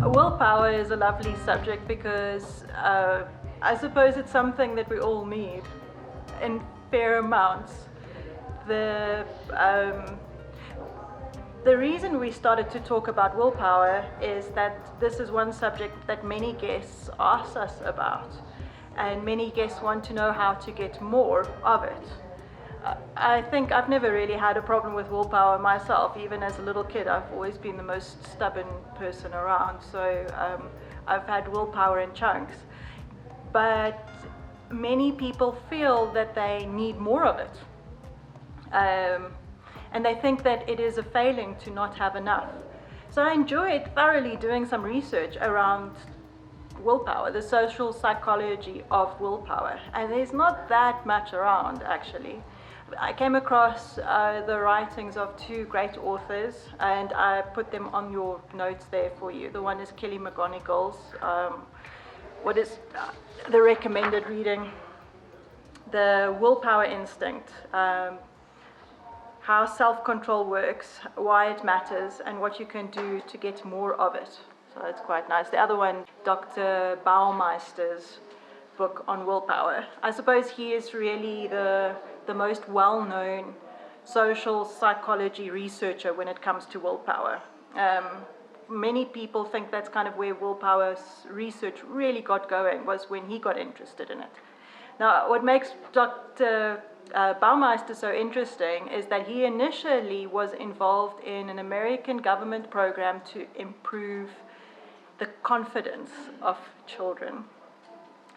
Willpower is a lovely subject because I suppose it's something that we all need in fair amounts. The reason we started to talk about willpower is that this is one subject that many guests ask us about, and many guests want to know how to get more of it. I think I've never really had a problem with willpower myself. Even as a little kid, I've always been the most stubborn person around, so I've had willpower in chunks. But many people feel that they need more of it. And they think that it is a failing to not have enough. So I enjoyed thoroughly doing some research around willpower, the social psychology of willpower, and there's not that much around actually. I came across the writings of two great authors, and I put them on your notes there for you. The one is Kelly McGonigal's, what is the recommended reading? The Willpower Instinct, how self-control works, why it matters, and what you can do to get more of it. So it's quite nice. The other one, Dr. Baumeister's book on willpower. I suppose he is really the most well-known social psychology researcher when it comes to willpower. Many people think that's kind of where willpower's research really got going, was when he got interested in it. Now, what makes Dr. Baumeister so interesting is that he initially was involved in an American government program to improve the confidence of children,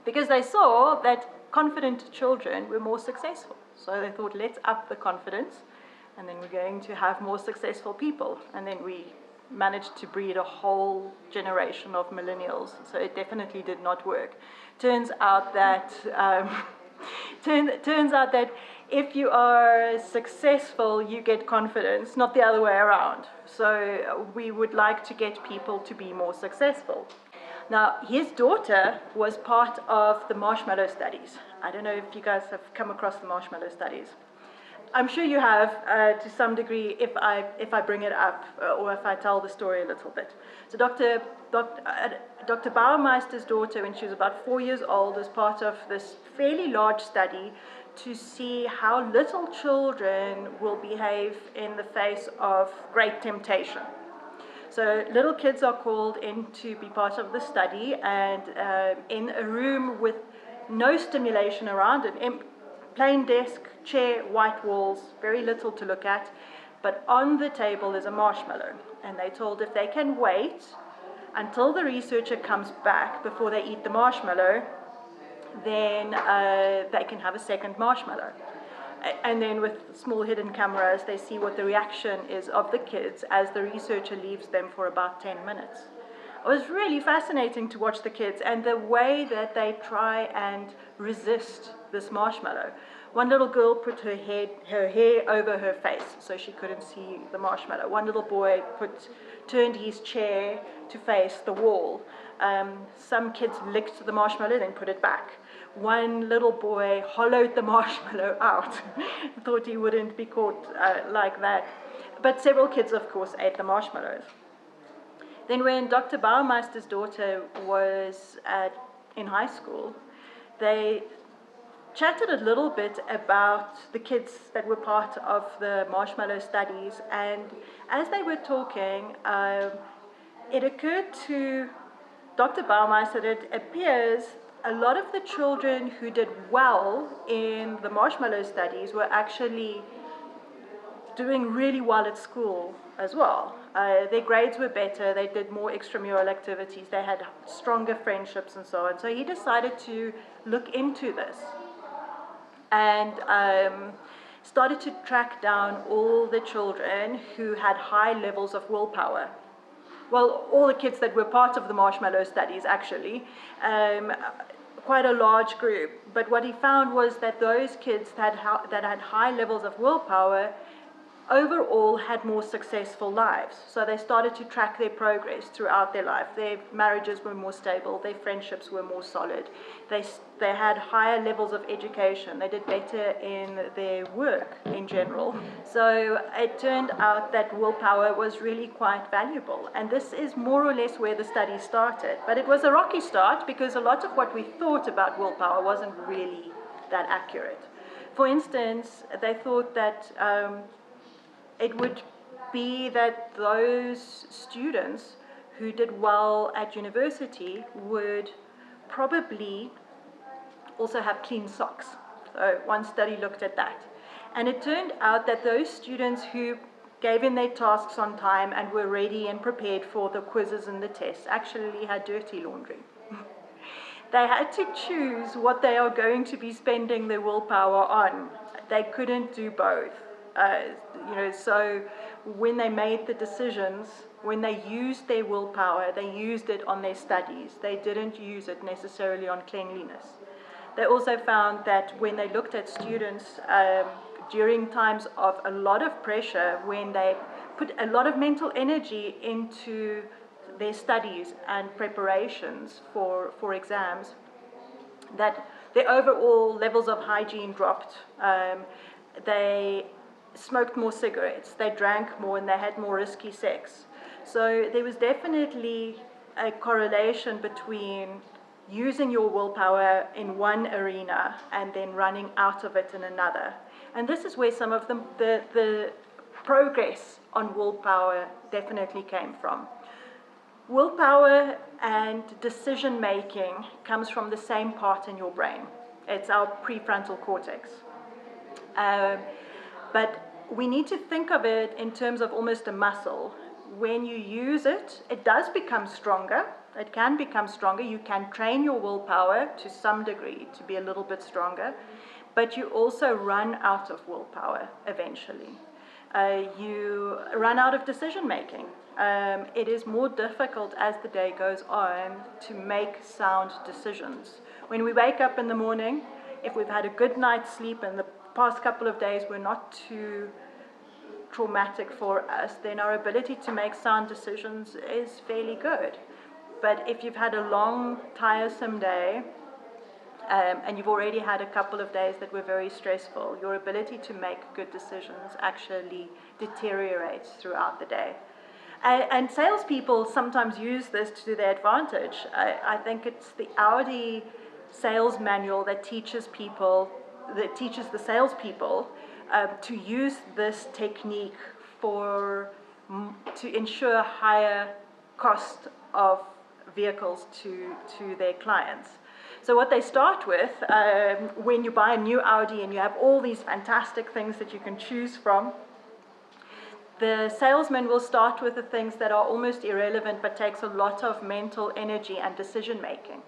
because they saw that confident children were more successful. So they thought, let's up the confidence, and then we're going to have more successful people. And then we managed to breed a whole generation of millennials. So it definitely did not work. Turns out that if you are successful, you get confidence, not the other way around. So we would like to get people to be more successful. Now, his daughter was part of the Marshmallow Studies. I don't know if you guys have come across the Marshmallow Studies. I'm sure you have, to some degree, if I bring it up or if I tell the story a little bit. So Dr. Baumeister's daughter, when she was about 4 years old, was part of this fairly large study to see how little children will behave in the face of great temptation. So little kids are called in to be part of the study, and in a room with no stimulation around, an plain desk, chair, white walls, very little to look at, but on the table is a marshmallow. And they're told if they can wait until the researcher comes back before they eat the marshmallow, then they can have a second marshmallow. And then with small hidden cameras, they see what the reaction is of the kids as the researcher leaves them for about 10 minutes. It was really fascinating to watch the kids and the way that they try and resist this marshmallow. One little girl put her hair over her face so she couldn't see the marshmallow. One little boy turned his chair to face the wall. Some kids licked the marshmallow, then put it back. One little boy hollowed the marshmallow out. Thought he wouldn't be caught like that. But several kids, of course, ate the marshmallows. Then when Dr. Baumeister's daughter was in high school, they chatted a little bit about the kids that were part of the Marshmallow Studies. And as they were talking, it occurred to Dr. Baumeister that it appears a lot of the children who did well in the Marshmallow Studies were actually doing really well at school as well. Their grades were better, they did more extramural activities, they had stronger friendships and so on. So he decided to look into this and started to track down all the children who had high levels of willpower. Well, all the kids that were part of the Marshmallow Studies, actually, quite a large group. But what he found was that those kids that had high levels of willpower overall had more successful lives. So they started to track their progress throughout their life. Their marriages were more stable, their friendships were more solid, they had higher levels of education, they did better in their work in general. So it turned out that willpower was really quite valuable, and this is more or less where the study started. But it was a rocky start because a lot of what we thought about willpower wasn't really that accurate. For instance, they thought that it would be that those students who did well at university would probably also have clean socks. So one study looked at that. And it turned out that those students who gave in their tasks on time and were ready and prepared for the quizzes and the tests actually had dirty laundry. They had to choose what they are going to be spending their willpower on. They couldn't do both. So when they made the decisions, when they used their willpower, they used it on their studies. They didn't use it necessarily on cleanliness. They also found that when they looked at students during times of a lot of pressure, when they put a lot of mental energy into their studies and preparations for exams, that their overall levels of hygiene dropped. They smoked more cigarettes, they drank more, and they had more risky sex. So there was definitely a correlation between using your willpower in one arena and then running out of it in another. And this is where some of the progress on willpower definitely came from. Willpower and decision making comes from the same part in your brain. It's our prefrontal cortex. But we need to think of it in terms of almost a muscle. When you use it, it does become stronger. It can become stronger. You can train your willpower to some degree to be a little bit stronger, but you also run out of willpower eventually. You run out of decision making. It is more difficult as the day goes on to make sound decisions. When we wake up in the morning, if we've had a good night's sleep and the past couple of days were not too traumatic for us, then our ability to make sound decisions is fairly good. But if you've had a long, tiresome day, and you've already had a couple of days that were very stressful, your ability to make good decisions actually deteriorates throughout the day. And salespeople sometimes use this to their advantage. I think it's the Audi sales manual that teaches the salespeople to use this technique to ensure higher cost of vehicles to their clients. So what they start with, when you buy a new Audi and you have all these fantastic things that you can choose from, the salesman will start with the things that are almost irrelevant but takes a lot of mental energy and decision making.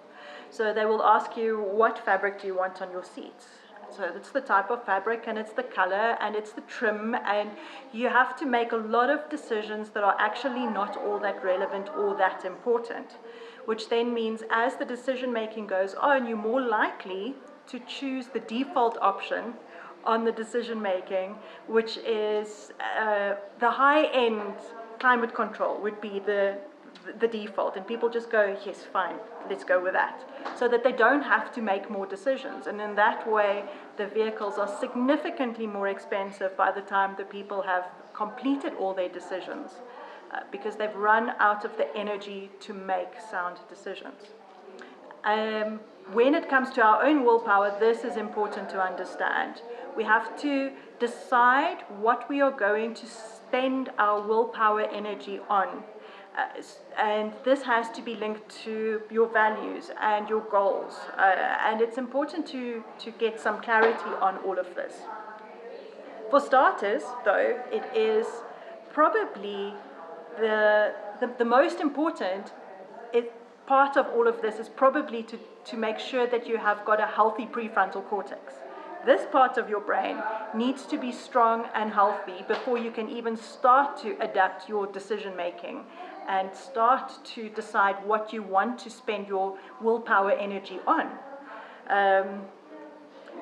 So they will ask you, what fabric do you want on your seats? So it's the type of fabric, and it's the color, and it's the trim, and you have to make a lot of decisions that are actually not all that relevant or that important, which then means as the decision making goes on, you're more likely to choose the default option on the decision making, which is the high-end climate control would be the default, and people just go, yes, fine, let's go with that, so that they don't have to make more decisions. And in that way, the vehicles are significantly more expensive by the time the people have completed all their decisions, because they've run out of the energy to make sound decisions. When it comes to our own willpower, this is important to understand. We have to decide what we are going to spend our willpower energy on. And this has to be linked to your values and your goals. And it's important to get some clarity on all of this. For starters, though, it is probably the most important part of all of this is probably to make sure that you have got a healthy prefrontal cortex. This part of your brain needs to be strong and healthy before you can even start to adapt your decision making and start to decide what you want to spend your willpower energy on.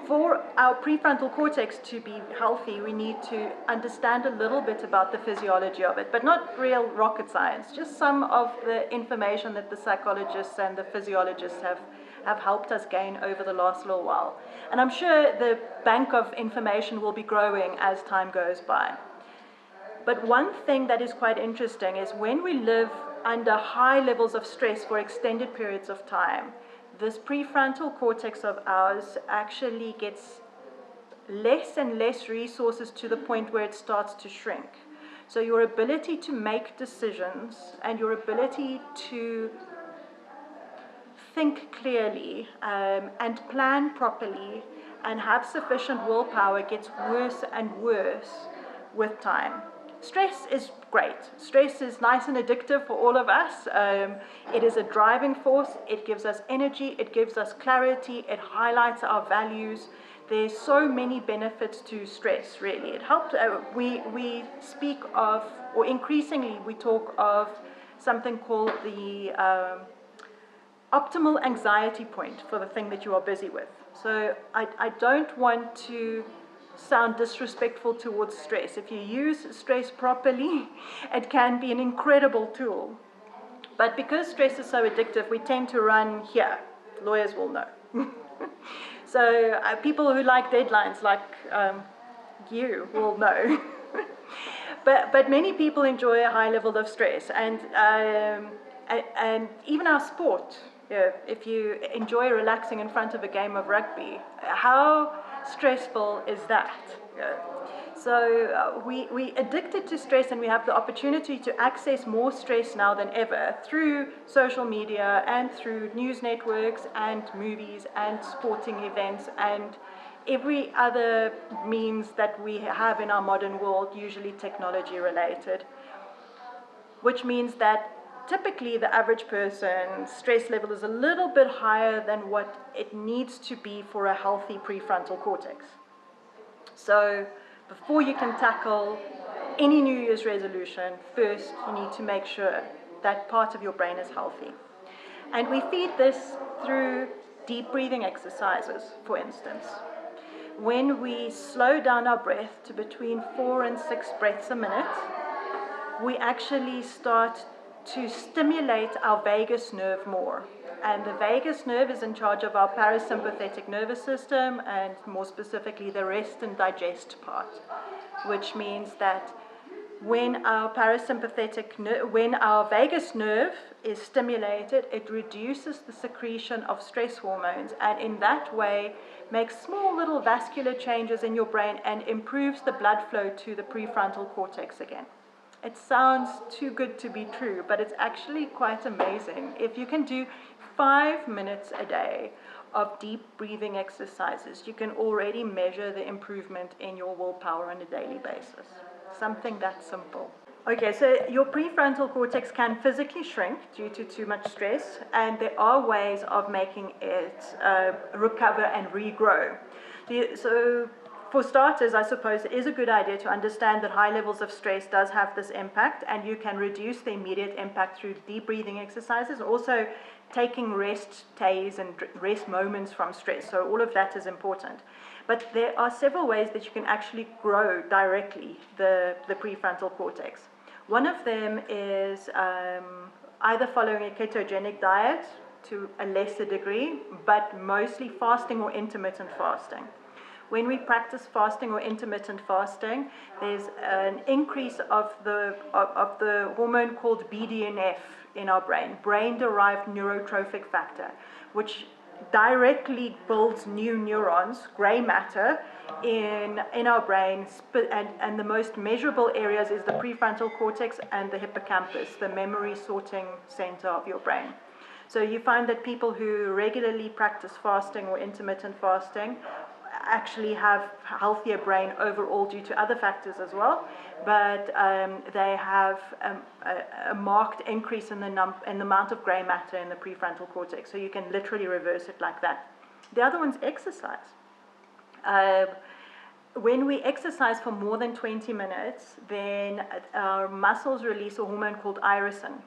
For our prefrontal cortex to be healthy, we need to understand a little bit about the physiology of it, but not real rocket science, just some of the information that the psychologists and the physiologists have helped us gain over the last little while. And I'm sure the bank of information will be growing as time goes by. But one thing that is quite interesting is when we live under high levels of stress for extended periods of time, this prefrontal cortex of ours actually gets less and less resources to the point where it starts to shrink. So your ability to make decisions and your ability to think clearly and plan properly and have sufficient willpower gets worse and worse with time. Stress is great. Stress is nice and addictive for all of us. It is a driving force. It gives us energy. It gives us clarity. It highlights our values. There's so many benefits to stress, really. It helps. We speak of, or increasingly we talk of something called the optimal anxiety point for the thing that you are busy with. So I don't want to sound disrespectful towards stress. If you use stress properly, it can be an incredible tool. But because stress is so addictive, we tend to run here. Lawyers will know. So people who like deadlines, like you, will know. But many people enjoy a high level of stress, and even our sport. If you enjoy relaxing in front of a game of rugby, how stressful is that? So we addicted to stress, and we have the opportunity to access more stress now than ever through social media and through news networks and movies and sporting events and every other means that we have in our modern world, usually technology related, which means that typically the average person's stress level is a little bit higher than what it needs to be for a healthy prefrontal cortex. So before you can tackle any New Year's resolution, first you need to make sure that part of your brain is healthy. And we feed this through deep breathing exercises, for instance. When we slow down our breath to between 4 and 6 breaths a minute, we actually start to stimulate our vagus nerve more. And the vagus nerve is in charge of our parasympathetic nervous system, and more specifically the rest and digest part, which means that when our vagus nerve is stimulated, it reduces the secretion of stress hormones, and in that way makes small little vascular changes in your brain and improves the blood flow to the prefrontal cortex again. It sounds too good to be true, but it's actually quite amazing. If you can do 5 minutes a day of deep breathing exercises, you can already measure the improvement in your willpower on a daily basis. Something that simple. Okay, so your prefrontal cortex can physically shrink due to too much stress, and there are ways of making it recover and regrow. So for starters, I suppose it is a good idea to understand that high levels of stress does have this impact, and you can reduce the immediate impact through deep breathing exercises, also taking rest days and rest moments from stress. So all of that is important. But there are several ways that you can actually grow directly the prefrontal cortex. One of them is either following a ketogenic diet to a lesser degree, but mostly fasting or intermittent fasting. When we practice fasting or intermittent fasting, there's an increase of the hormone called BDNF in our brain-derived neurotrophic factor, which directly builds new neurons, gray matter, in our brain, and the most measurable areas is the prefrontal cortex and the hippocampus, the memory sorting center of your brain. So you find that people who regularly practice fasting or intermittent fasting actually have healthier brain overall due to other factors as well, but they have a marked increase in the amount of gray matter in the prefrontal cortex, so you can literally reverse it like that. The other one's exercise. When we exercise for more than 20 minutes, then our muscles release a hormone called irisin.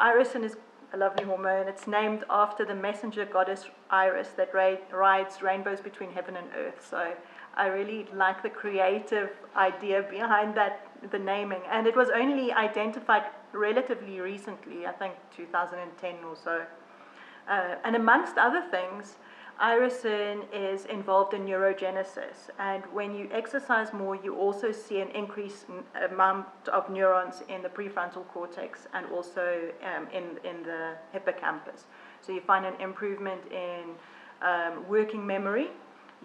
Irisin is a lovely hormone. It's named after the messenger goddess Iris that rides rainbows between heaven and earth. So I really like the creative idea behind that, the naming. And it was only identified relatively recently, I think 2010 or so. And amongst other things, irisin is involved in neurogenesis, and when you exercise more, you also see an increased amount of neurons in the prefrontal cortex and also in the hippocampus. So you find an improvement in working memory,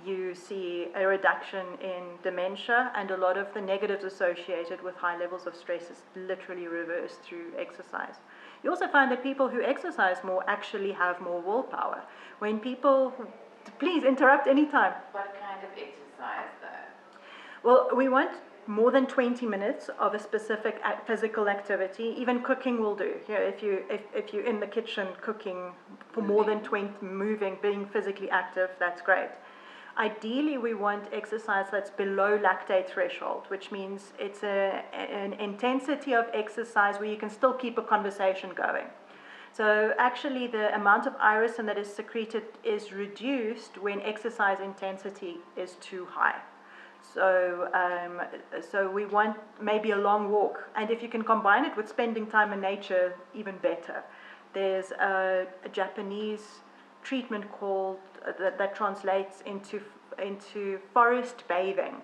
you see a reduction in dementia, and a lot of the negatives associated with high levels of stress is literally reversed through exercise. You also find that people who exercise more actually have more willpower. When people, please interrupt anytime. What kind of exercise though? Well, we want more than 20 minutes of a specific physical activity. Even cooking will do. You know, if you're in the kitchen cooking for more than 20, moving, being physically active, that's great. Ideally, we want exercise that's below lactate threshold, which means it's an intensity of exercise where you can still keep a conversation going. So actually, the amount of irisin that is secreted is reduced when exercise intensity is too high. So, so we want maybe a long walk, and if you can combine it with spending time in nature, even better. There's a Japanese treatment called that translates into forest bathing,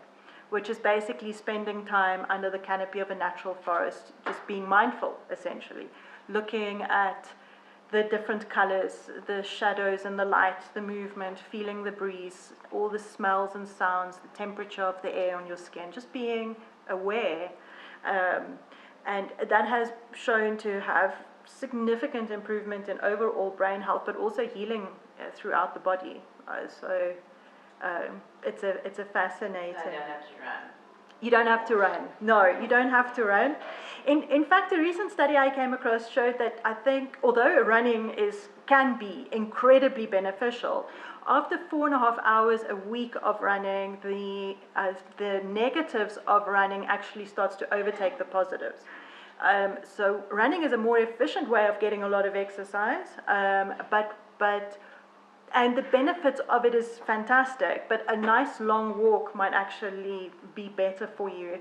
which is basically spending time under the canopy of a natural forest, just being mindful, essentially, looking at the different colors, the shadows and the light, the movement, feeling the breeze, all the smells and sounds, the temperature of the air on your skin, just being aware. And that has shown to have significant improvement in overall brain health, but also healing throughout the body. So it's a fascinating. I don't have to run. You don't have to run. No, you don't have to run. In fact, a recent study I came across showed that I think, although running can be incredibly beneficial, after 4.5 hours a week of running, the negatives of running actually starts to overtake the positives. So running is a more efficient way of getting a lot of exercise, and the benefits of it is fantastic, but a nice long walk might actually be better for you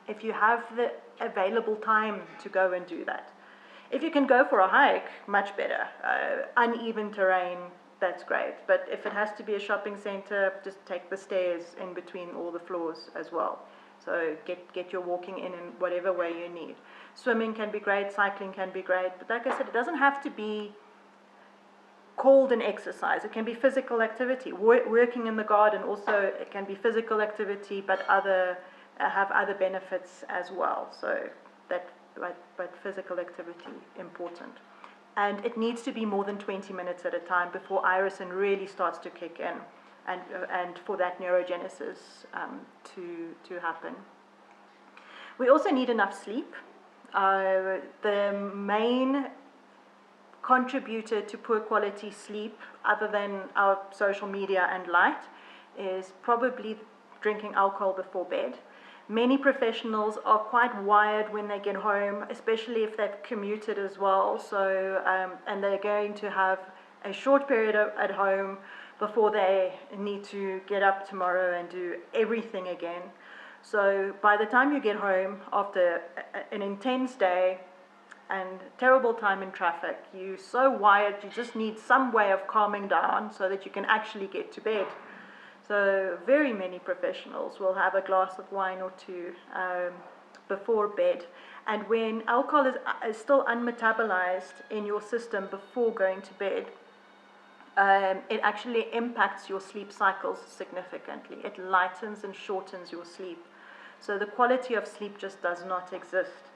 if you have the available time to go and do that. If you can go for a hike, much better. Uneven terrain, that's great. But if it has to be a shopping center, just take the stairs in between all the floors as well. So get your walking in whatever way you need. Swimming can be great, cycling can be great, but like I said, it doesn't have to be called an exercise. It can be physical activity. Working in the garden also, it can be physical activity, but have other benefits as well. So but physical activity important, and it needs to be more than 20 minutes at a time before irisin really starts to kick in, and for that neurogenesis to happen. We also need enough sleep. The main contributor to poor quality sleep, other than our social media and light, is probably drinking alcohol before bed. Many professionals are quite wired when they get home, especially if they've commuted as well. So, and they're going to have a short period at home before they need to get up tomorrow and do everything again. So by the time you get home after an intense day and terrible time in traffic, you're so wired, you just need some way of calming down so that you can actually get to bed. So very many professionals will have a glass of wine or two before bed. And when alcohol is still unmetabolized in your system before going to bed, it actually impacts your sleep cycles significantly. It lightens and shortens your sleep. So the quality of sleep just does not exist.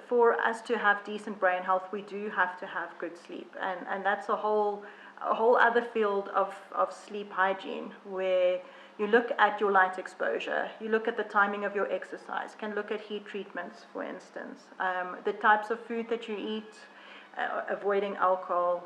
For us to have decent brain health, we do have to have good sleep. And that's a whole other field of sleep hygiene, where you look at your light exposure, you look at the timing of your exercise, can look at heat treatments, for instance, the types of food that you eat, avoiding alcohol,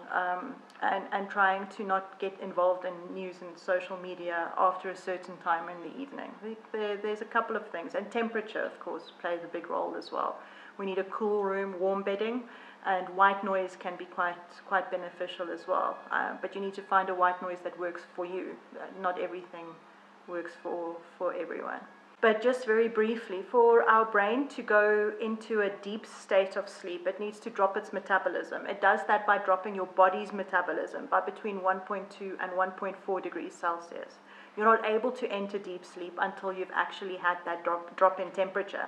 and trying to not get involved in news and social media after a certain time in the evening. There's a couple of things, and temperature, of course, plays a big role as well. We need a cool room, warm bedding, and white noise can be quite beneficial as well. But you need to find a white noise that works for you. Not everything works for everyone. But just very briefly, for our brain to go into a deep state of sleep, it needs to drop its metabolism. It does that by dropping your body's metabolism by between 1.2 and 1.4 degrees Celsius. You're not able to enter deep sleep until you've actually had that drop in temperature.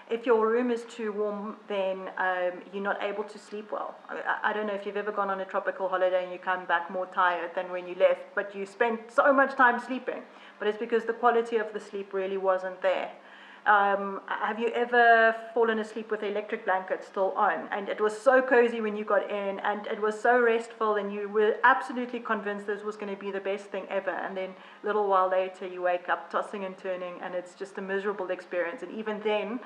If your room is too warm, then you're not able to sleep well. I don't know if you've ever gone on a tropical holiday and you come back more tired than when you left, but you spent so much time sleeping. But it's because the quality of the sleep really wasn't there. Have you ever fallen asleep with the electric blanket still on? And it was so cozy when you got in, and it was so restful, and you were absolutely convinced this was going to be the best thing ever. And then a little while later, you wake up tossing and turning, and it's just a miserable experience. And even then,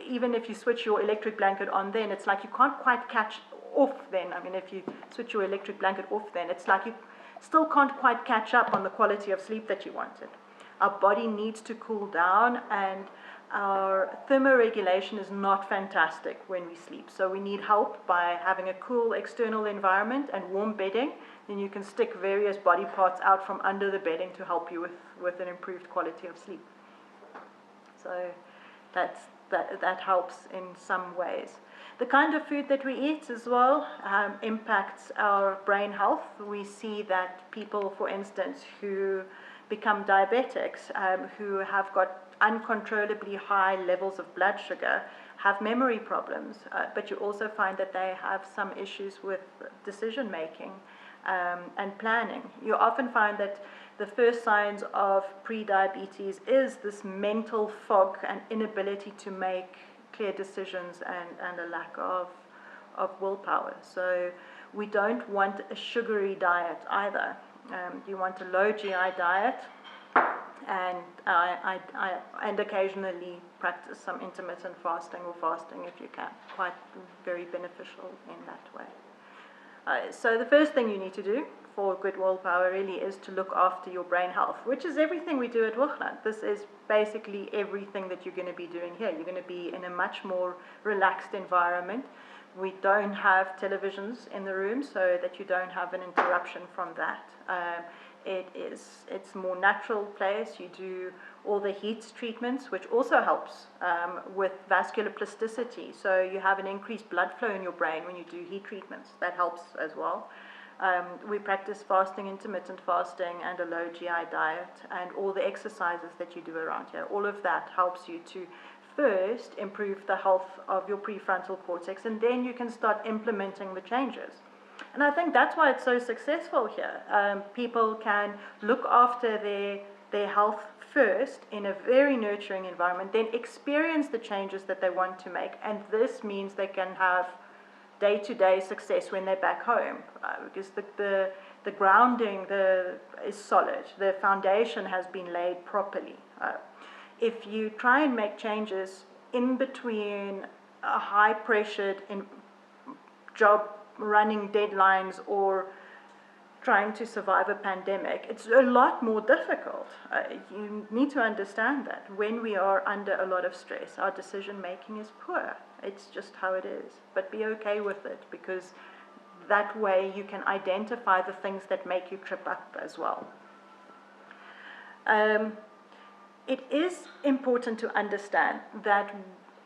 even if you switch your electric blanket on, then it's like you can't quite catch off. Then, I mean, if you switch your electric blanket off, then it's like you still can't quite catch up on the quality of sleep that you wanted. Our body needs to cool down, and our thermoregulation is not fantastic when we sleep. So we need help by having a cool external environment and warm bedding. Then you can stick various body parts out from under the bedding to help you with an improved quality of sleep. So that helps in some ways. The kind of food that we eat as well impacts our brain health. We see that people, for instance, who become diabetics, who have got uncontrollably high levels of blood sugar, have memory problems, but you also find that they have some issues with decision making and planning. You often find that the first signs of pre-diabetes is this mental fog and inability to make clear decisions and a lack of willpower. So we don't want a sugary diet either. You want a low GI diet, and occasionally practice some intermittent fasting or fasting if you can. Quite very beneficial in that way. So the first thing you need to do for good willpower really is to look after your brain health, which is everything we do at Hoogland. This is basically everything that you're going to be doing here. You're going to be in a much more relaxed environment. We don't have televisions in the room so that you don't have an interruption from that. It's a more natural place. You do all the heat treatments, which also helps with vascular plasticity. So you have an increased blood flow in your brain when you do heat treatments. That helps as well. We practice fasting, intermittent fasting, and a low GI diet, and all the exercises that you do around here. All of that helps you to first improve the health of your prefrontal cortex, and then you can start implementing the changes. And I think that's why it's so successful here. People can look after their health first in a very nurturing environment, then experience the changes that they want to make, and this means they can have day-to-day success when they're back home, because the grounding is solid. The foundation has been laid properly. If you try and make changes in between a high-pressured job, running deadlines, or trying to survive a pandemic, it's a lot more difficult. You need to understand that when we are under a lot of stress, our decision making is poor. It's just how it is. But be okay with it, because that way you can identify the things that make you trip up as well. It is important to understand that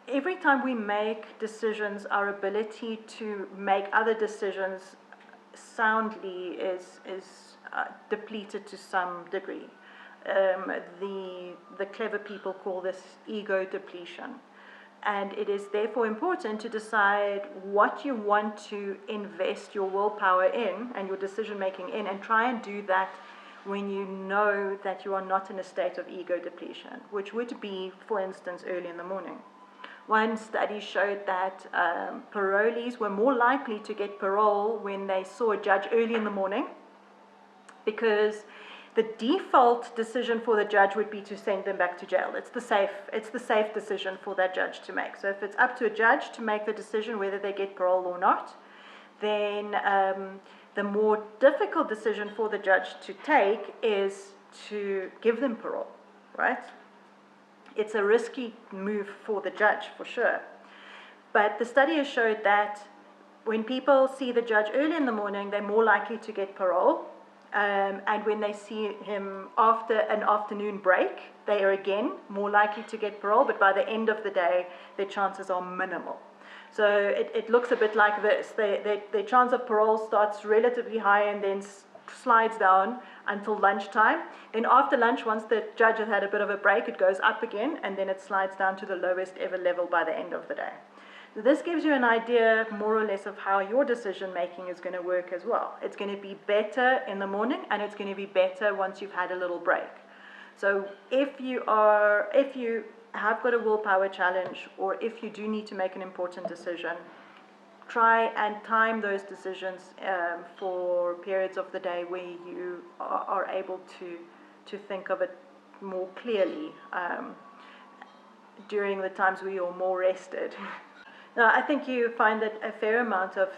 every time we make decisions, our ability to make other decisions soundly is depleted to some degree. The clever people call this ego depletion. And it is therefore important to decide what you want to invest your willpower in and your decision making in, and try and do that when you know that you are not in a state of ego depletion, which would be, for instance, early in the morning. One study showed that parolees were more likely to get parole when they saw a judge early in the morning, because the default decision for the judge would be to send them back to jail. It's the safe decision for that judge to make. So if it's up to a judge to make the decision whether they get parole or not, then the more difficult decision for the judge to take is to give them parole, right? It's a risky move for the judge, for sure. But the study has showed that when people see the judge early in the morning, they're more likely to get parole. And when they see him after an afternoon break, they are again more likely to get parole, but by the end of the day, their chances are minimal. So it looks a bit like this. Their chance of parole starts relatively high and then slides down until lunchtime. Then after lunch, once the judge has had a bit of a break, it goes up again, and then it slides down to the lowest ever level by the end of the day. So this gives you an idea, more or less, of how your decision making is going to work as well. It's going to be better in the morning, and it's going to be better once you've had a little break. So if you have got a willpower challenge, or if you do need to make an important decision, try and time those decisions for periods of the day where you are able to think of it more clearly during the times where you're more rested. Now, I think you find that a fair amount of,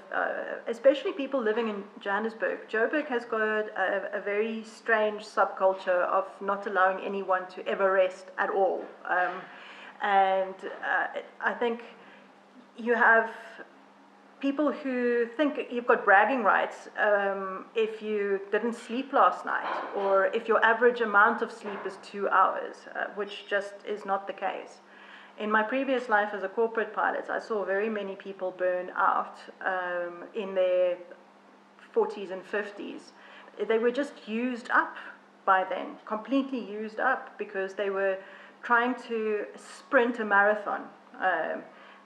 especially people living in Johannesburg, Joburg has got a very strange subculture of not allowing anyone to ever rest at all. And I think you have people who think you've got bragging rights if you didn't sleep last night, or if your average amount of sleep is 2 hours, which just is not the case. In my previous life as a corporate pilot, I saw very many people burn out in their 40s and 50s. They were just used up by then, completely used up, because they were trying to sprint a marathon.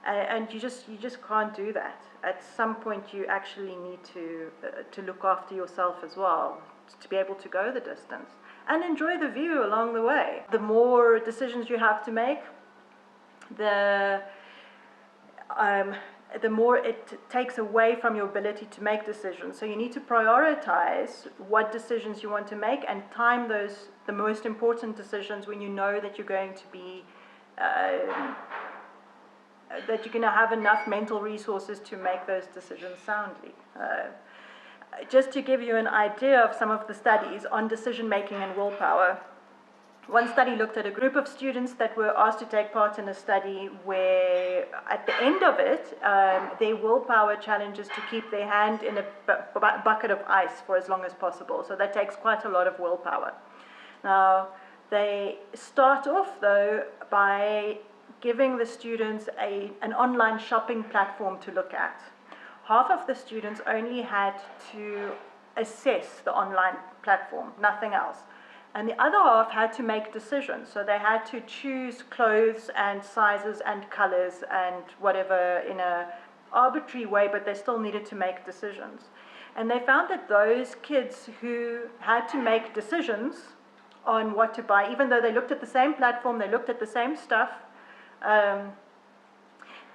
And you just can't do that. At some point, you actually need to look after yourself as well, to be able to go the distance and enjoy the view along the way. The more decisions you have to make, the more it takes away from your ability to make decisions. So you need to prioritize what decisions you want to make and time the most important decisions when you know that you're going to be that you're going to have enough mental resources to make those decisions soundly. Just to give you an idea of some of the studies on decision making and willpower, one study looked at a group of students that were asked to take part in a study where, at the end of it, their willpower challenge is to keep their hand in a bucket of ice for as long as possible. So that takes quite a lot of willpower. Now, they start off, though, by giving the students an online shopping platform to look at. Half of the students only had to assess the online platform, nothing else. And the other half had to make decisions. So they had to choose clothes and sizes and colors and whatever in an arbitrary way, but they still needed to make decisions. And they found that those kids who had to make decisions on what to buy, even though they looked at the same platform, they looked at the same stuff,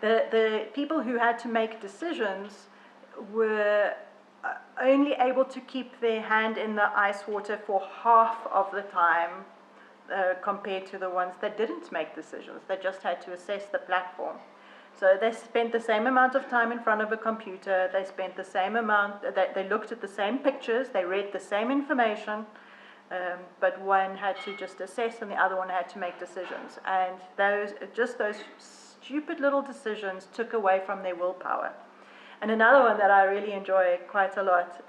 the people who had to make decisions were only able to keep their hand in the ice water for half of the time compared to the ones that didn't make decisions. They just had to assess the platform. So they spent the same amount of time in front of a computer, they spent the same amount, they looked at the same pictures, they read the same information, but one had to just assess and the other one had to make decisions. And those stupid little decisions took away from their willpower. And another one that I really enjoy quite a lot,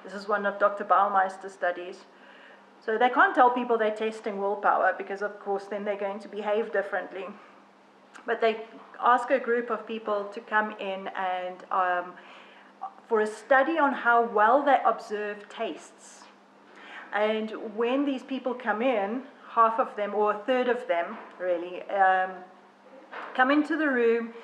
this is one of Dr. Baumeister's studies. So they can't tell people they're testing willpower because, of course, then they're going to behave differently. But they ask a group of people to come in and for a study on how well they observe tastes. And when these people come in, half of them, or a third of them, really, come into the room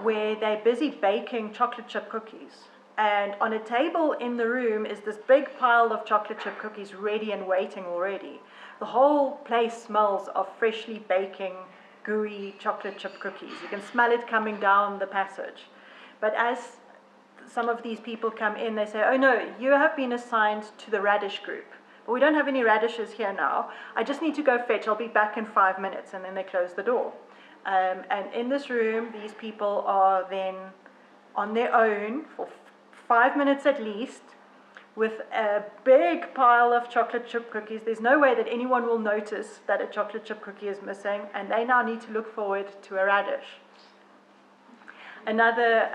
where they're busy baking chocolate chip cookies. And on a table in the room is this big pile of chocolate chip cookies ready and waiting already. The whole place smells of freshly baking, gooey chocolate chip cookies. You can smell it coming down the passage. But as some of these people come in, they say, "Oh no, you have been assigned to the radish group. But we don't have any radishes here now. I just need to go fetch. I'll be back in 5 minutes." And then they close the door. And in this room, these people are then on their own for 5 minutes at least, with a big pile of chocolate chip cookies. There's no way that anyone will notice that a chocolate chip cookie is missing, and they now need to look forward to a radish. Another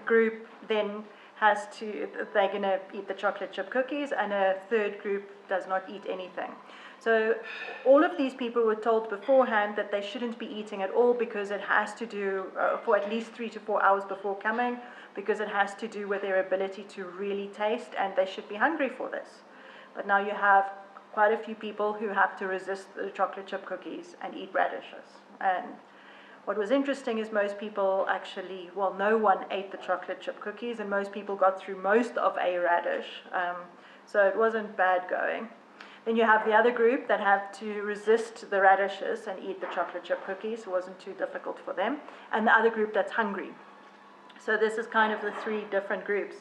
group then they're going to eat the chocolate chip cookies, and a third group does not eat anything. So all of these people were told beforehand that they shouldn't be eating at all, because it has to do, for at least 3 to 4 hours before coming, because it has to do with their ability to really taste, and they should be hungry for this. But now you have quite a few people who have to resist the chocolate chip cookies and eat radishes. And what was interesting is most people actually, well, no one ate the chocolate chip cookies, and most people got through most of a radish. So it wasn't bad going. Then you have the other group that have to resist the radishes and eat the chocolate chip cookies. It wasn't too difficult for them. And the other group that's hungry. So this is kind of the three different groups.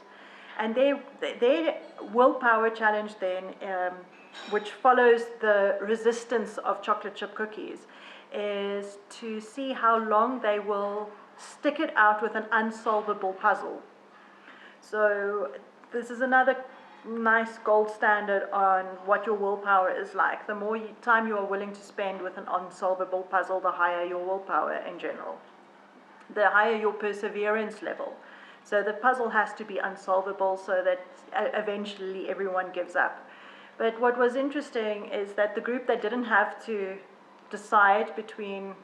And their willpower challenge then, which follows the resistance of chocolate chip cookies, is to see how long they will stick it out with an unsolvable puzzle. So this is another nice gold standard on what your willpower is like. The more time you are willing to spend with an unsolvable puzzle, the higher your willpower in general. The higher your perseverance level. So the puzzle has to be unsolvable so that eventually everyone gives up. But what was interesting is that the group that didn't have to decide between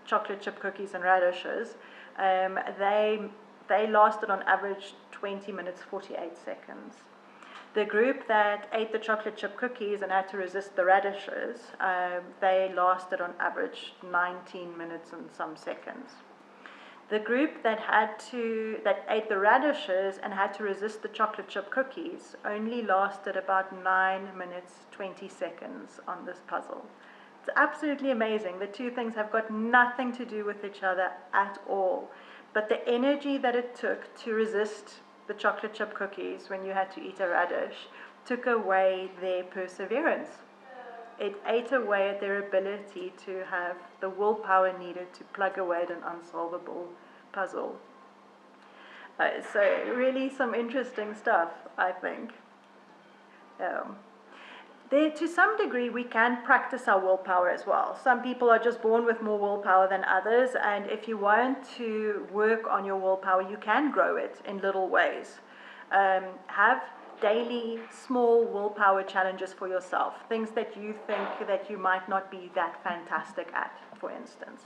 chocolate chip cookies and radishes, they lasted on average 20 minutes, 48 seconds. The group that ate the chocolate chip cookies and had to resist the radishes, they lasted on average 19 minutes and some seconds. The group that ate the radishes and had to resist the chocolate chip cookies only lasted about 9 minutes, 20 seconds on this puzzle. It's absolutely amazing. The two things have got nothing to do with each other at all. But the energy that it took to resist the chocolate chip cookies when you had to eat a radish took away their perseverance. It ate away at their ability to have the willpower needed to plug away at an unsolvable puzzle. So really some interesting stuff, I think. To some degree, we can practice our willpower as well. Some people are just born with more willpower than others, and if you want to work on your willpower, you can grow it in little ways. Have daily small willpower challenges for yourself, things that you think that you might not be that fantastic at, for instance.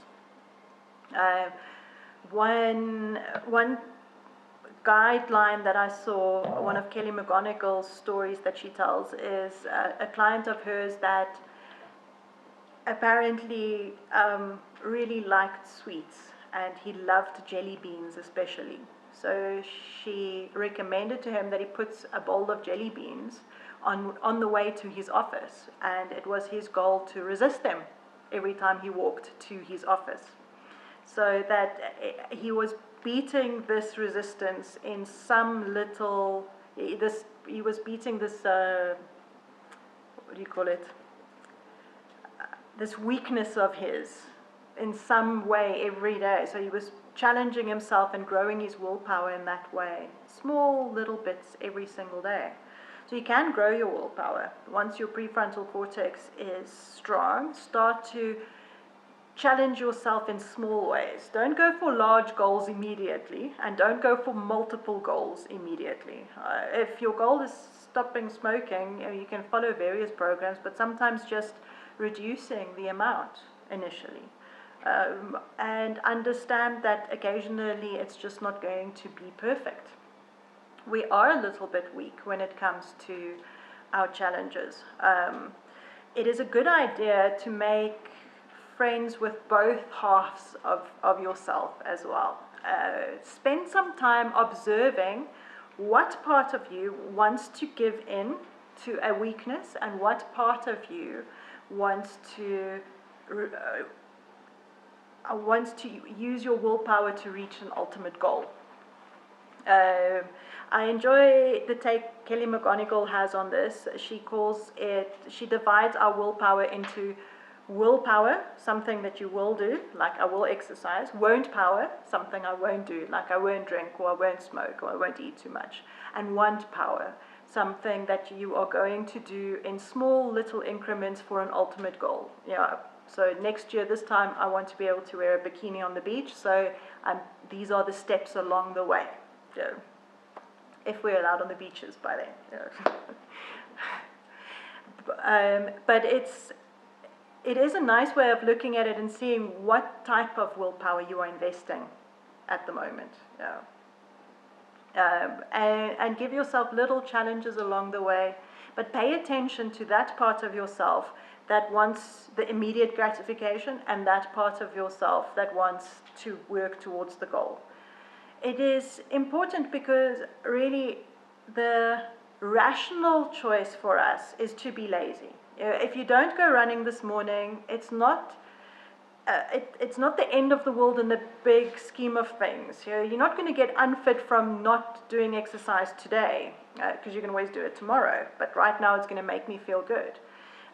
One guideline that I saw, one of Kelly McGonigal's stories that she tells, is a client of hers that apparently really liked sweets, and he loved jelly beans especially. So she recommended to him that he puts a bowl of jelly beans on the way to his office, and it was his goal to resist them every time he walked to his office. So that he was beating this resistance in some little, he was beating this, what do you call it, this weakness of his in some way every day. So he was challenging himself and growing his willpower in that way, small little bits every single day. So you can grow your willpower. Once your prefrontal cortex is strong, start to challenge yourself in small ways. Don't go for large goals immediately, and don't go for multiple goals immediately. If your goal is stopping smoking, you can follow various programs, but sometimes just reducing the amount initially. And understand that occasionally it's just not going to be perfect. We are a little bit weak when it comes to our challenges. It is a good idea to make friends with both halves of yourself as well. Spend some time observing what part of you wants to give in to a weakness and what part of you wants to use your willpower to reach an ultimate goal. I enjoy the take Kelly McGonigal has on this. She divides our willpower into Willpower, something that you will do, like I will exercise. Won't power, something I won't do, like I won't drink or I won't smoke or I won't eat too much. And want power, something that you are going to do in small little increments for an ultimate goal. Yeah. So next year, this time, I want to be able to wear a bikini on the beach. So these are the steps along the way. Yeah. If we're allowed on the beaches by then. Yeah. But it is a nice way of looking at it and seeing what type of willpower you are investing at the moment. Yeah. And give yourself little challenges along the way, but pay attention to that part of yourself that wants the immediate gratification and that part of yourself that wants to work towards the goal. It is important because really the rational choice for us is to be lazy. If you don't go running this morning, it's not the end of the world in the big scheme of things. You're not going to get unfit from not doing exercise today, because you can always do it tomorrow. But right now it's going to make me feel good.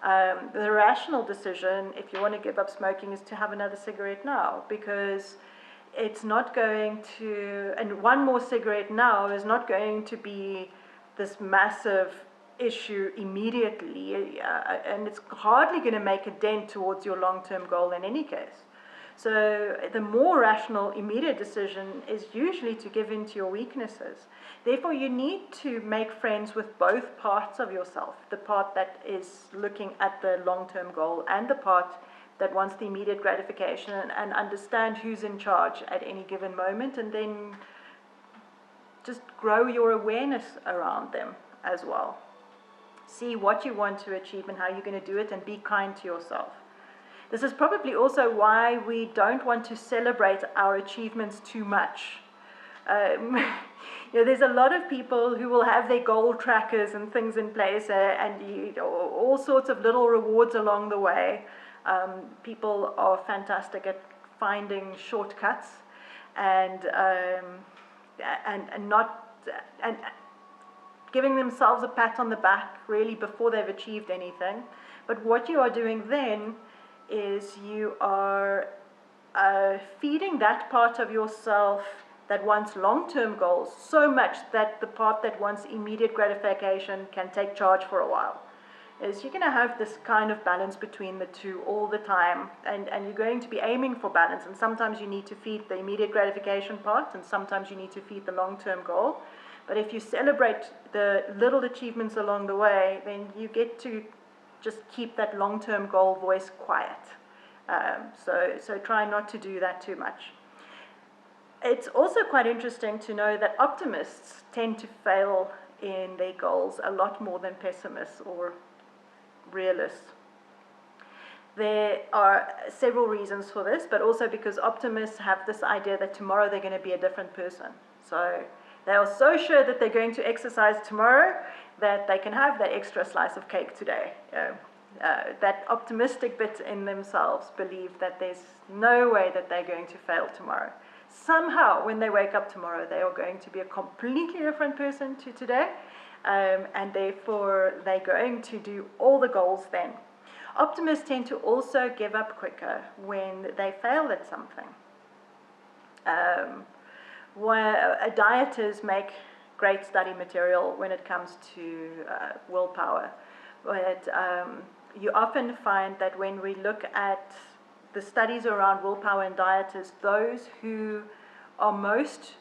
The rational decision, if you want to give up smoking, is to have another cigarette now, because it's not going to, and one more cigarette now is not going to be this massive issue immediately, and it's hardly going to make a dent towards your long-term goal in any case. So the more rational immediate decision is usually to give in to your weaknesses. Therefore, you need to make friends with both parts of yourself, the part that is looking at the long-term goal and the part that wants the immediate gratification, and understand who's in charge at any given moment, and then just grow your awareness around them as well. See what you want to achieve and how you're going to do it, and be kind to yourself. This is probably also why we don't want to celebrate our achievements too much. There's a lot of people who will have their goal trackers and things in place, and all sorts of little rewards along the way. People are fantastic at finding shortcuts and giving themselves a pat on the back really before they've achieved anything. But what you are doing then is you are feeding that part of yourself that wants long-term goals so much that the part that wants immediate gratification can take charge for a while. Is you're going to have this kind of balance between the two all the time, and you're going to be aiming for balance, and sometimes you need to feed the immediate gratification part, and sometimes you need to feed the long-term goal. But if you celebrate the little achievements along the way, then you get to just keep that long-term goal voice quiet. So try not to do that too much. It's also quite interesting to know that optimists tend to fail in their goals a lot more than pessimists or realists. There are several reasons for this, but also because optimists have this idea that tomorrow they're going to be a different person. So they are so sure that they're going to exercise tomorrow that they can have that extra slice of cake today. That optimistic bit in themselves believe that there's no way that they're going to fail tomorrow. Somehow, when they wake up tomorrow, they are going to be a completely different person to today, and therefore they're going to do all the goals then. Optimists tend to also give up quicker when they fail at something. Dieters make great study material when it comes to willpower, but you often find that when we look at the studies around willpower and dieters, those who are most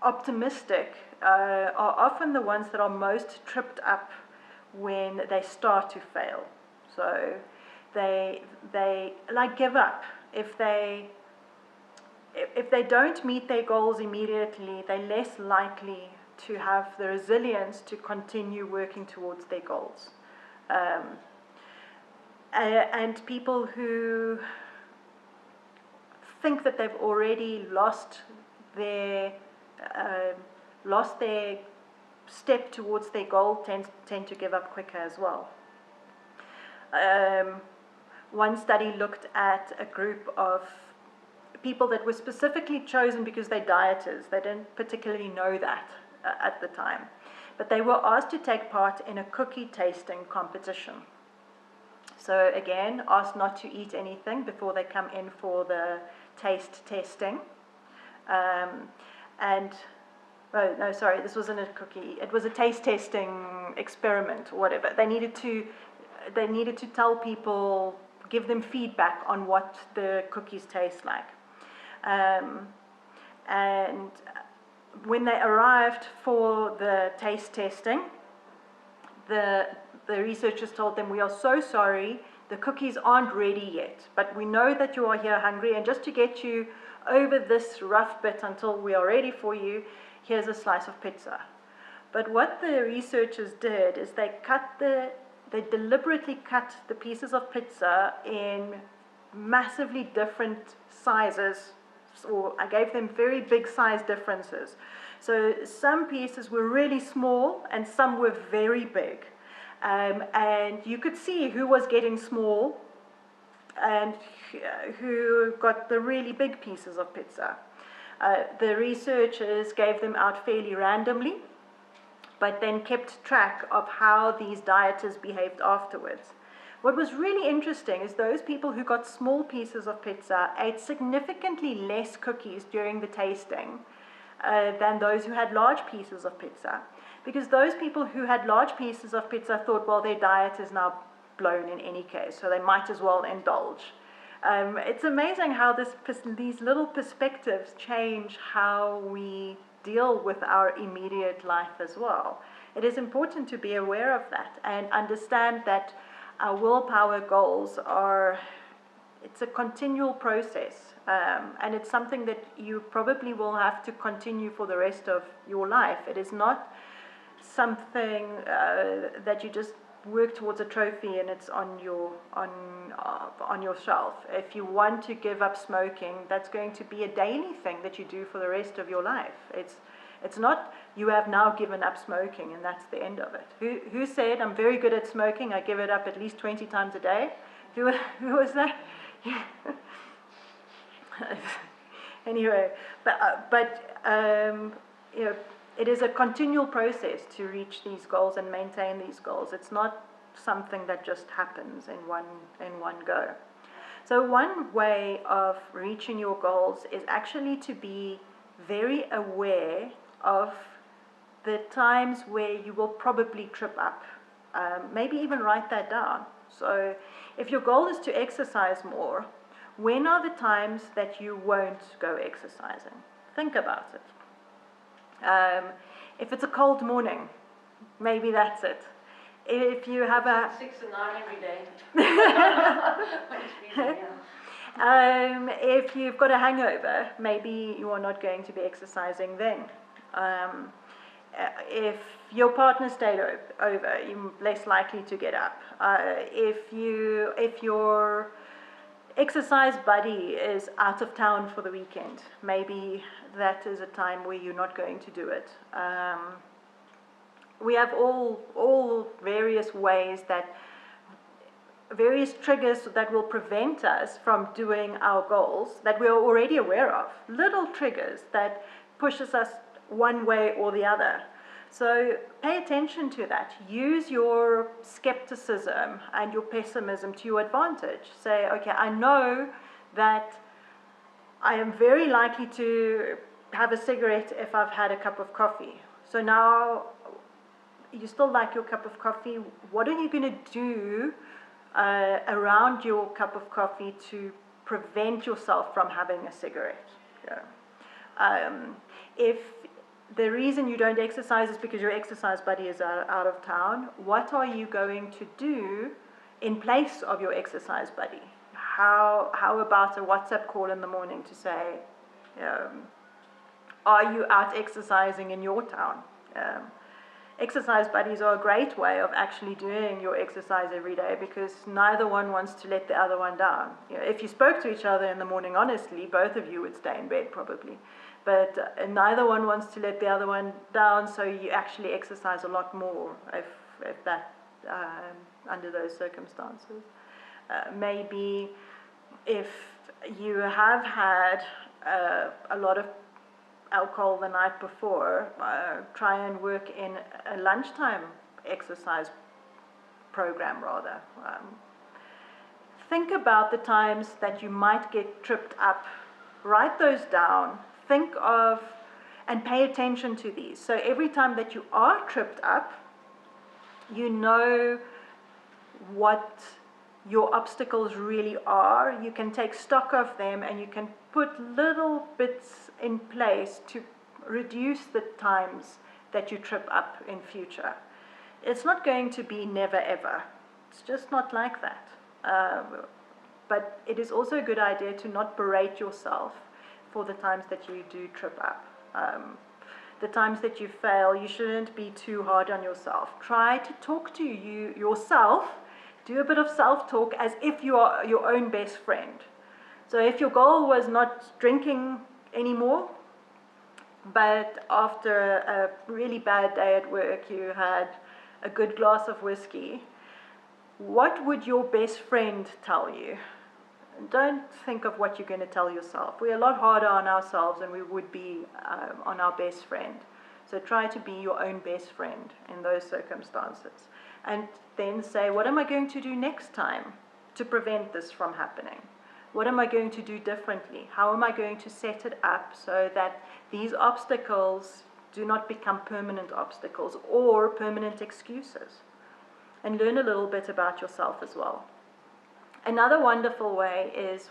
optimistic are often the ones that are most tripped up when they start to fail. So they like give up. If they don't meet their goals immediately, they're less likely to have the resilience to continue working towards their goals. And people who think that they've already lost their step towards their goal tend to give up quicker as well. One study looked at a group of people that were specifically chosen because they're dieters. They didn't particularly know that at the time. But they were asked to take part in a cookie tasting competition. So again, asked not to eat anything before they come in for the taste testing. Oh, no, sorry, this wasn't a cookie. It was a taste testing experiment or whatever. They needed to tell people, give them feedback on what the cookies taste like. And when they arrived for the taste testing, the researchers told them, we are so sorry, the cookies aren't ready yet, but we know that you are here hungry, and just to get you over this rough bit until we are ready for you, here's a slice of pizza. But what the researchers did is they deliberately cut the pieces of pizza in massively different sizes, or I gave them very big size differences. So some pieces were really small and some were very big. And you could see who was getting small and who got the really big pieces of pizza. The researchers gave them out fairly randomly, but then kept track of how these dieters behaved afterwards. What was really interesting is those people who got small pieces of pizza ate significantly less cookies during the tasting than those who had large pieces of pizza. Because those people who had large pieces of pizza thought, well, their diet is now blown in any case, so they might as well indulge. It's amazing how these little perspectives change how we deal with our immediate life as well. It is important to be aware of that and understand that our willpower goals it's a continual process, and it's something that you probably will have to continue for the rest of your life. It is not something that you just work towards a trophy and it's on your shelf. If you want to give up smoking, that's going to be a daily thing that you do for the rest of your life. It's not you have now given up smoking and that's the end of it. Who said I'm very good at smoking, I give it up at least 20 times a day? Who was that? Anyway, but you know, it is a continual process to reach these goals and maintain these goals. It's not something that just happens in one go. So one way of reaching your goals is actually to be very aware of the times where you will probably trip up. Maybe even write that down. So if your goal is to exercise more, when are the times that you won't go exercising? Think about it. If it's a cold morning, maybe that's it. If you have 6 to 9 every day. If you've got a hangover, maybe you are not going to be exercising then. If your partner stayed over, you're less likely to get up. If your exercise buddy is out of town for the weekend, maybe that is a time where you're not going to do it. We have all various ways various triggers that will prevent us from doing our goals that we are already aware of. Little triggers that pushes us one way or the other. So pay attention to that. Use your skepticism and your pessimism to your advantage. Say, okay, I know that I am very likely to have a cigarette if I've had a cup of coffee. So now you still like your cup of coffee. What are you going to do around your cup of coffee to prevent yourself from having a cigarette? Yeah. If the reason you don't exercise is because your exercise buddy is out of town, what are you going to do in place of your exercise buddy? How about a WhatsApp call in the morning to say, are you out exercising in your town? Exercise buddies are a great way of actually doing your exercise every day because neither one wants to let the other one down. If you spoke to each other in the morning honestly, both of you would stay in bed probably. But neither one wants to let the other one down, so you actually exercise a lot more if that under those circumstances. Maybe if you have had a lot of alcohol the night before, try and work in a lunchtime exercise program rather. think about the times that you might get tripped up. Write those down. Think of and pay attention to these. So every time that you are tripped up, you know what your obstacles really are. You can take stock of them and you can put little bits in place to reduce the times that you trip up in future. It's not going to be never ever. It's just not like that. But it is also a good idea to not berate yourself for the times that you do trip up. The times that you fail, you shouldn't be too hard on yourself. Try to talk to yourself. Do a bit of self-talk as if you are your own best friend. So if your goal was not drinking anymore, but after a really bad day at work you had a good glass of whiskey, what would your best friend tell you? Don't think of what you're going to tell yourself. We're a lot harder on ourselves than we would be on our best friend. So try to be your own best friend in those circumstances. And then say, what am I going to do next time to prevent this from happening? What am I going to do differently? How am I going to set it up so that these obstacles do not become permanent obstacles or permanent excuses? And learn a little bit about yourself as well. Another wonderful way is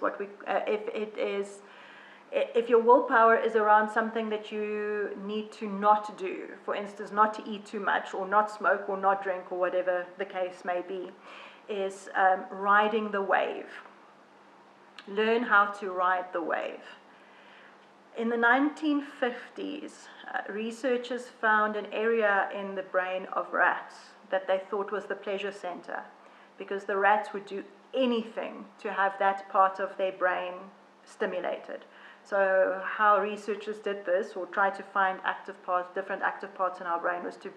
if your willpower is around something that you need to not do, for instance, not to eat too much or not smoke or not drink or whatever the case may be, is riding the wave. Learn how to ride the wave. In the 1950s, researchers found an area in the brain of rats that they thought was the pleasure center, because the rats would do anything to have that part of their brain stimulated. So how researchers did this, or tried to find different active parts in our brain, was to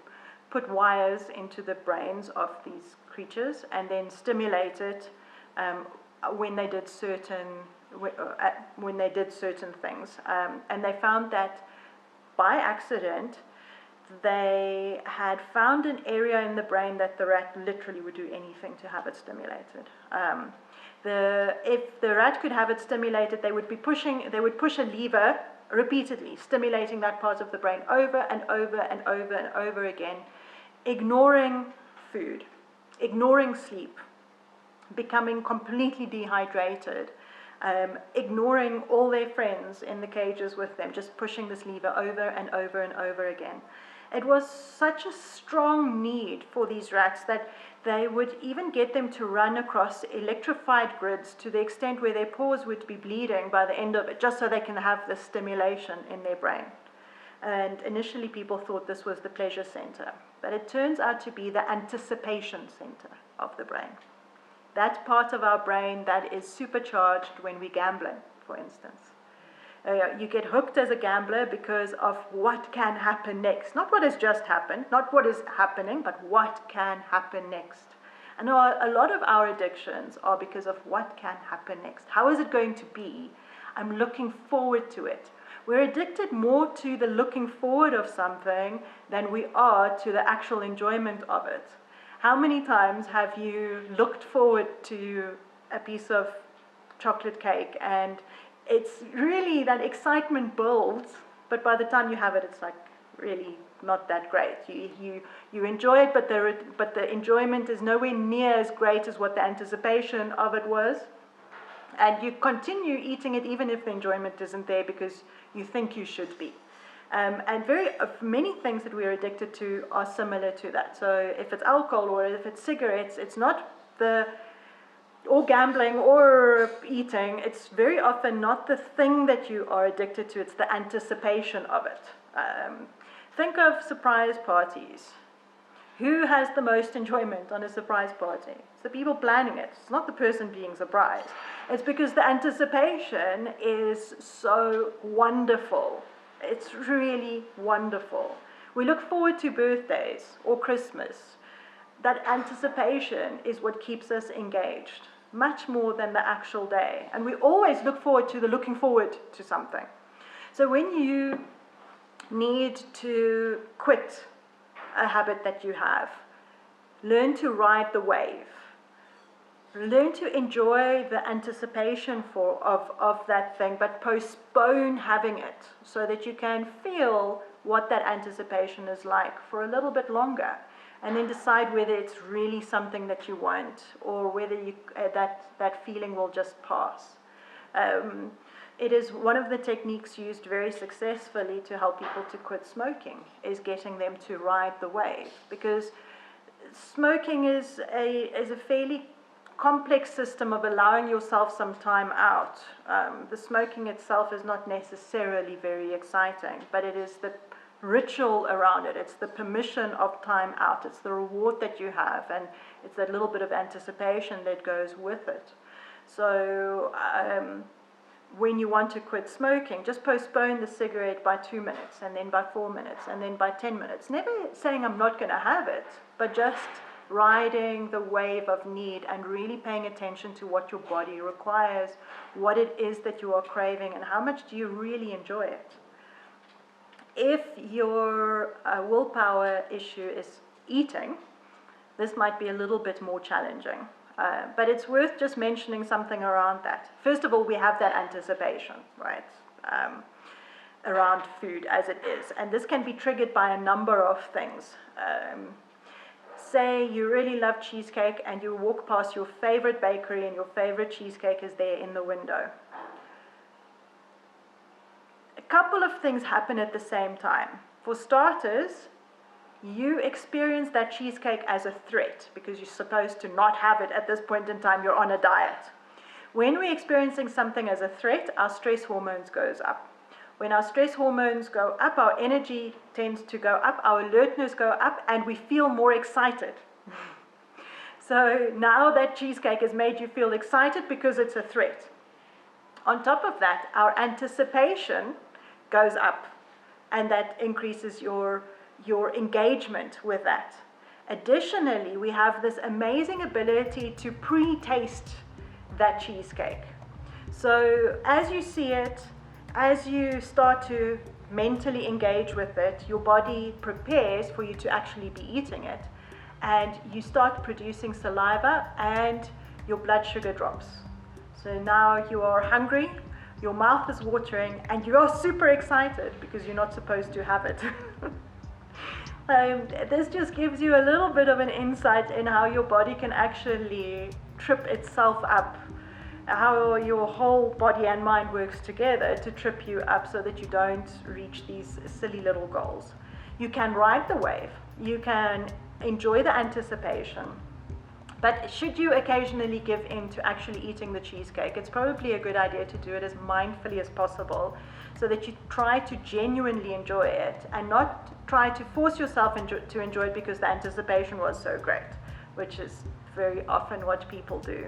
put wires into the brains of these creatures and then stimulate it when they did certain things. And they found that by accident, they had found an area in the brain that the rat literally would do anything to have it stimulated. If the rat could have it stimulated, they would push a lever repeatedly, stimulating that part of the brain over and over and over and over again, ignoring food, ignoring sleep, becoming completely dehydrated, ignoring all their friends in the cages with them, just pushing this lever over and over and over again. It was such a strong need for these rats that they would even get them to run across electrified grids to the extent where their paws would be bleeding by the end of it, just so they can have this stimulation in their brain. And initially people thought this was the pleasure center, but it turns out to be the anticipation center of the brain. That part of our brain that is supercharged when we're gambling, for instance. You get hooked as a gambler because of what can happen next. Not what has just happened, not what is happening, but what can happen next. And a lot of our addictions are because of what can happen next. How is it going to be? I'm looking forward to it. We're addicted more to the looking forward of something than we are to the actual enjoyment of it. How many times have you looked forward to a piece of chocolate cake and it's really, that excitement builds, but by the time you have it, it's like really not that great. You enjoy it, but the enjoyment is nowhere near as great as what the anticipation of it was. And you continue eating it even if the enjoyment isn't there because you think you should be. And many things that we're addicted to are similar to that. So if it's alcohol or if it's cigarettes, it's not or gambling or eating, it's very often not the thing that you are addicted to, it's the anticipation of it. Think of surprise parties. Who has the most enjoyment on a surprise party? It's the people planning it. It's not the person being surprised. It's because the anticipation is so wonderful. It's really wonderful. We look forward to birthdays or Christmas. That anticipation is what keeps us engaged, much more than the actual day. And we always look forward to the looking forward to something. So when you need to quit a habit that you have, learn to ride the wave. learn to enjoy the anticipation of that thing, but postpone having it so that you can feel what that anticipation is like for a little bit longer, and then decide whether it's really something that you want or whether that feeling will just pass. It is one of the techniques used very successfully to help people to quit smoking, is getting them to ride the wave, because smoking is a fairly complex system of allowing yourself some time out. The smoking itself is not necessarily very exciting, but it is the ritual around it. It's the permission of time out. It's the reward that you have, and it's that little bit of anticipation that goes with it. So when you want to quit smoking, just postpone the cigarette by 2 minutes, and then by 4 minutes, and then by 10 minutes. Never saying I'm not going to have it, but just riding the wave of need and really paying attention to what your body requires, what it is that you are craving, and how much do you really enjoy it. If your willpower issue is eating, this might be a little bit more challenging. But it's worth just mentioning something around that. First of all, we have that anticipation, right, around food as it is. And this can be triggered by a number of things. Say you really love cheesecake and you walk past your favorite bakery and your favorite cheesecake is there in the window. A couple of things happen at the same time. For starters, you experience that cheesecake as a threat because you're supposed to not have it at this point in time. You're on a diet. When we're experiencing something as a threat, our stress hormones goes up. When our stress hormones go up, our energy tends to go up, our alertness go up, and we feel more excited. So now that cheesecake has made you feel excited because it's a threat. On top of that, our anticipation goes up, and that increases your engagement with that. Additionally, we have this amazing ability to pre-taste that cheesecake. So as you see it, as you start to mentally engage with it, your body prepares for you to actually be eating it, and you start producing saliva and your blood sugar drops. So now you are hungry, your mouth is watering, and you are super excited because you're not supposed to have it. This just gives you a little bit of an insight in how your body can actually trip itself up, how your whole body and mind works together to trip you up so that you don't reach these silly little goals. You can ride the wave, you can enjoy the anticipation, but should you occasionally give in to actually eating the cheesecake, it's probably a good idea to do it as mindfully as possible so that you try to genuinely enjoy it and not try to force yourself to enjoy it because the anticipation was so great, which is very often what people do.